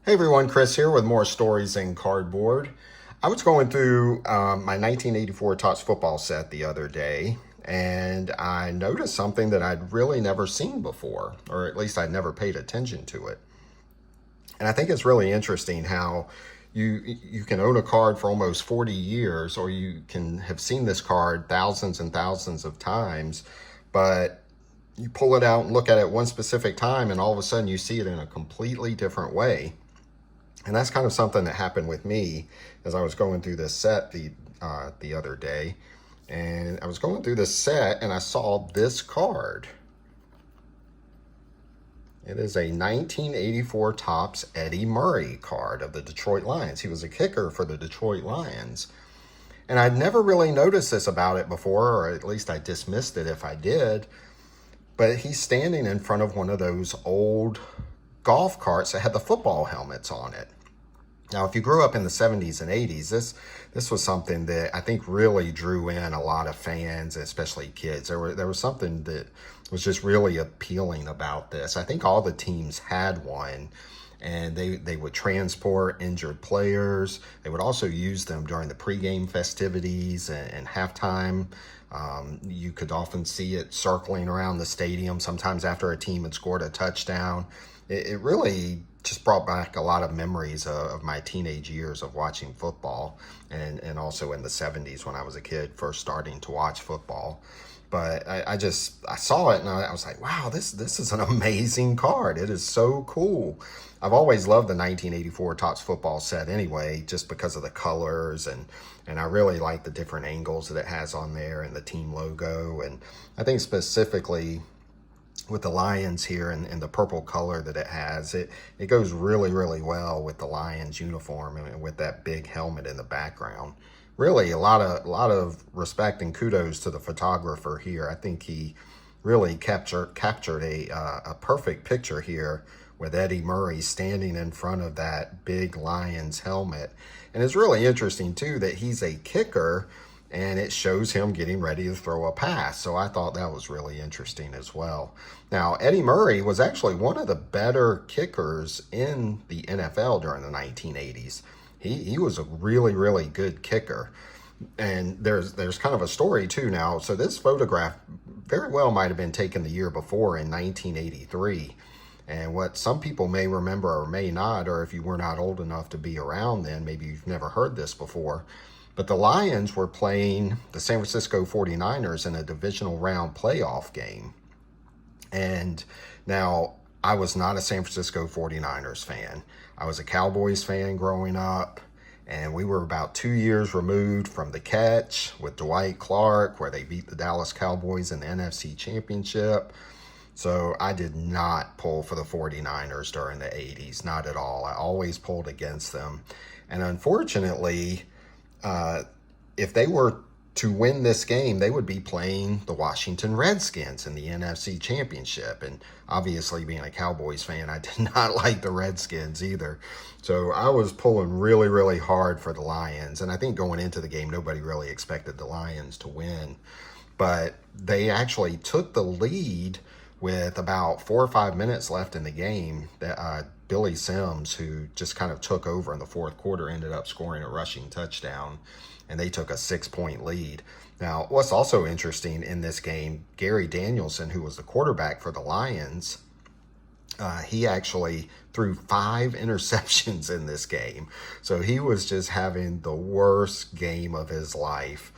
Hey everyone, Chris here with more stories in cardboard. I was going through my 1984 Topps football set the other day, and I noticed something that I'd really never seen before, or at least I'd never paid attention to it. And I think it's really interesting how you can own a card for almost 40 years, or you can have seen this card thousands and thousands of times, but you pull it out and look at it one specific time, and all of a sudden you see it in a completely different way. And that's kind of something that happened with me as I was going through this set the other day. And I was going through this set and I saw this card. It is a 1984 Topps Eddie Murray card of the Detroit Lions. He was a kicker for the Detroit Lions. And I'd never really noticed this about it before, or at least I dismissed it if I did. But he's standing in front of one of those old golf carts that had the football helmets on it. Now, if you grew up in the 70s and 80s, this was something that I think really drew in a lot of fans, especially kids. There was something that was just really appealing about this. I think all the teams had one, and they would transport injured players. They would also use them during the pregame festivities and halftime. You could often see it circling around the stadium, sometimes after a team had scored a touchdown. It really just brought back a lot of memories of my teenage years of watching football, and also in the 70s when I was a kid first starting to watch football. But I saw it and I was like, wow, this is an amazing card. It is so cool. I've always loved the 1984 Topps football set anyway, just because of the colors, and I really like the different angles that it has on there and the team logo. And I think specifically with the Lions here and the purple color that it has, it goes really well with the Lions uniform and with that big helmet in the background. Really a lot of respect and kudos to the photographer here. I think he really captured a perfect picture here with Eddie Murray standing in front of that big Lions helmet. And it's really interesting too that he's a kicker, and it shows him getting ready to throw a pass. So I thought that was really interesting as well. Now, Eddie Murray was actually one of the better kickers in the NFL during the 1980s. He was a really good kicker. And there's kind of a story too now. So this photograph very well might have been taken the year before in 1983. And what some people may remember or may not, or if you were not old enough to be around then, maybe you've never heard this before, but the Lions were playing the San Francisco 49ers in a divisional round playoff game. And now, I was not a San Francisco 49ers fan. I was a Cowboys fan growing up, and we were about 2 years removed from the catch with Dwight Clark, where they beat the Dallas Cowboys in the NFC Championship. So I did not pull for the 49ers during the 80s, not at all. I always pulled against them. And unfortunately, if they were to win this game, they would be playing the Washington Redskins in the NFC Championship. And obviously, being a Cowboys fan, I did not like the Redskins either. So I was pulling really hard for the Lions. And I think going into the game, nobody really expected the Lions to win. But they actually took the lead with about 4 or 5 minutes left in the game. That Billy Sims, who just kind of took over in the fourth quarter, ended up scoring a rushing touchdown, and they took a 6-point lead. Now, what's also interesting in this game, Gary Danielson, who was the quarterback for the Lions, he actually threw 5 interceptions in this game. So he was just having the worst game of his life.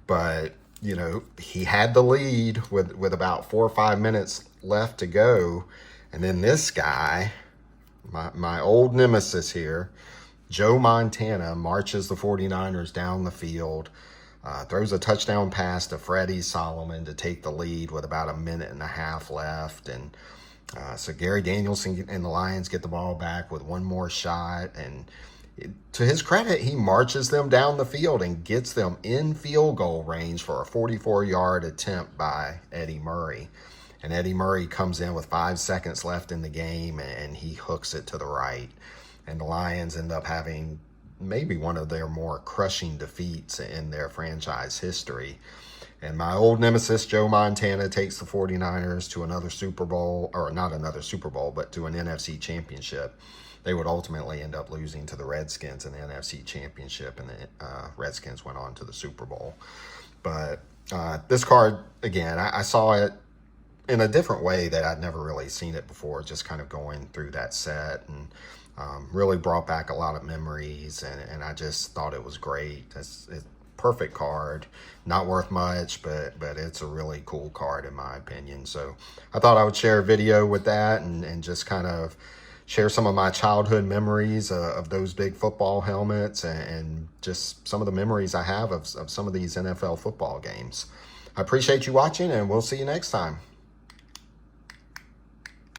But, you know, he had the lead with about 4 or 5 minutes left to go. And then this guy, my old nemesis here, Joe Montana, marches the 49ers down the field, throws a touchdown pass to Freddie Solomon to take the lead with about a minute and a half left. And so Gary Danielson and the Lions get the ball back with one more shot. And to his credit, he marches them down the field and gets them in field goal range for a 44-yard attempt by Eddie Murray. And Eddie Murray comes in with 5 seconds left in the game, and he hooks it to the right. And the Lions end up having maybe one of their more crushing defeats in their franchise history. And my old nemesis, Joe Montana, takes the 49ers to another Super Bowl, or not another Super Bowl, but to an NFC championship. they would ultimately end up losing to the Redskins in the NFC Championship, and the Redskins went on to the Super Bowl. But this card, again, I saw it in a different way that I'd never really seen it before, just kind of going through that set, and really brought back a lot of memories, and I just thought it was great. It's perfect card, not worth much, but it's a really cool card in my opinion. So I thought I would share a video with that, and just kind of share some of my childhood memories of those big football helmets, and just some of the memories I have of some of these NFL football games. I appreciate you watching, and we'll see you next time.